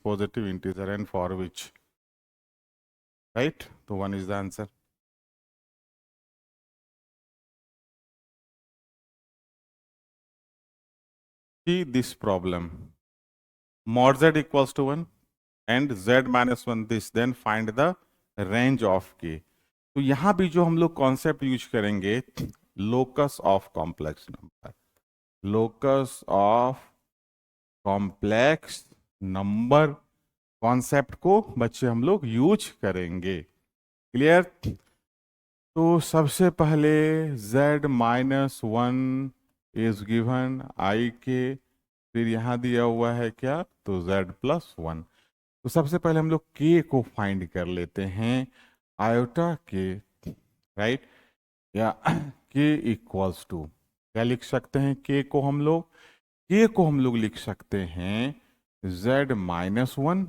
positive integer and for which, right? So 1 is the answer. See this problem. Mod z equals to 1 and z minus 1 this, then find the range of k. तो यहां भी जो हम लोग concept use करेंगे, locus of complex number, locus of complex number concept को बच्चे हम लोग यूज करेंगे। क्लियर? तो सबसे पहले z minus 1 is given I के, फिर यहाँ दिया हुआ है क्या, तो z प्लस 1। तो सबसे पहले हम लोग k को फाइंड कर लेते हैं, आयोटा के, राइट, या k इक्वल्स टू, क्या लिख सकते हैं k को हम लोग लिख सकते हैं z minus 1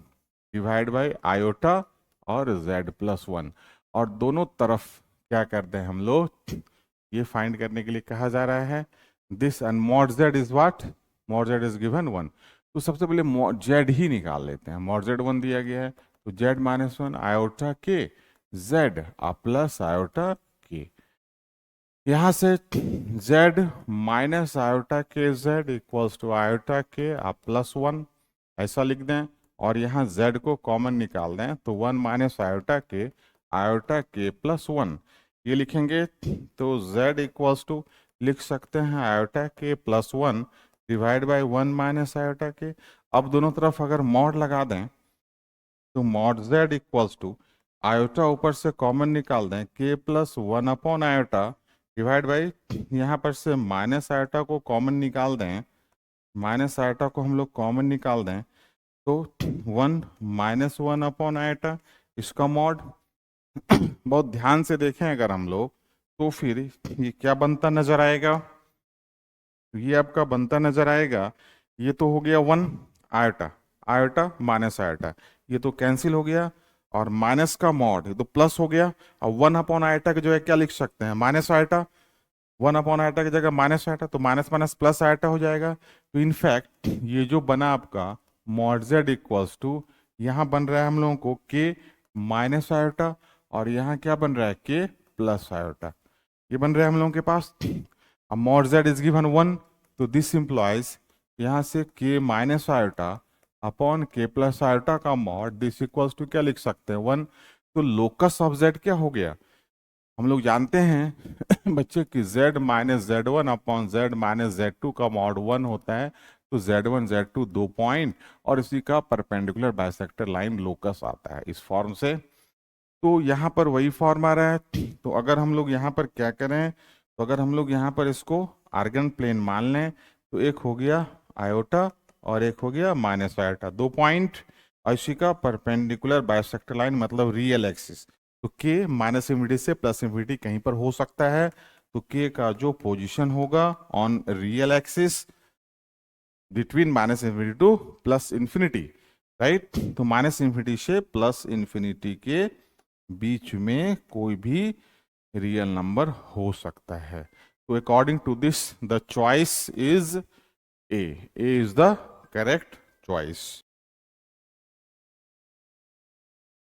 divide by iota और z प्लस 1, और दोनों तरफ क्या करते हैं हम लोग, ये फाइंड करने के लिए कहा जा रहा है this, and mod z is what, mod z is given 1। तो सबसे पहले मॉड z ही निकाल लेते हैं, मॉड z 1 दिया गया है, तो z माइनस 1 आयोटा के z प्लस आयोटा के, यहाँ से z माइनस आयोटा के z इक्वल्स टू आयोटा के प्लस 1, ऐसा लिख दें, और यहाँ z को कॉमन निकाल दें, तो 1 माइनस आयोटा के प्लस 1 ये लिखेंगे, तो z इक्वल्स टू लिख सकते हैं आयोटा के plus 1 divide by 1 minus iota के। अब दोनों तरफ अगर मॉड लगा दें, तो mod z equals to iota ऊपर से कॉमन निकाल दें, k plus 1 upon iota divide by, यहाँ पर से माइनस आयोटा को कॉमन निकाल दें, माइनस आयोटा को हम लोग कॉमन निकाल दें, तो 1 माइनस 1 अपॉन आयोटा, इसका मॉड बहुत ध्यान से देखें अगर हम लोग, तो फिर ये क्या बनता नजर आएगा, ये आपका बनता नजर आएगा, ये तो हो गया 1 आयोटा, आयोटा माइनस आयोटा, ये तो कैंसिल हो गया, और माइनस का मॉड ये तो प्लस हो गया, और 1 अपॉन आयोटा के जो है क्या लिख सकते हैं, माइनस आयोटा, 1 अपॉन आयोटा की जगह माइनस आयोटा, तो माइनस माइनस प्लस आयोटा हो जाएगा। तो इनफैक्ट ये जो बना आपका मॉड z इक्वल्स टू, यहाँ बन रहा है हम लोगों को k माइनस आयोटा, और यहाँ क्या बन रहा है k प्लस आयोटा, ये बन रहा है हम लोगों के पास। अब मॉड z इज गिवन 1, तो दिस इम्प्लॉइज यहाँ से k minus iota upon k plus iota का मॉड, दिस इक्वल्स टू क्या लिख सकते हैं 1। तो लोकस ऑफ z क्या हो गया, हम लोग जानते हैं बच्चे कि z minus z1 upon z minus z2 का मॉड 1 होता है, तो z1 z2 2 पॉइंट, और इसी का परपेंडिकुलर बाइसेक्टर लाइन लोकस आता है इस फॉर्म से। तो यहाँ पर वही फॉर्म आ रहा है, तो अगर हम लोग यहाँ पर क्या करें, तो अगर हम लोग यहाँ पर इसको आर्गन प्लेन मान लें, तो एक हो गया आयोटा और एक हो गया माइनस आयोटा, 2 पॉइंट, और इसी का परपेंडिकुलर बाइसेक्टर लाइन मतलब रियल एक्सिस, तो k माइनस इन्फिनिटी से प्लस इन्फिनिटी कहीं पर हो सकता है, तो k का जो पोजीशन होगा on real axis between minus infinity two plus infinity, right, तो माइनस इन्फिनिटी से प्लस इन्फिनिटी के बीच में कोई भी रियल नंबर हो सकता है। तो according to this the choice is a is the correct choice.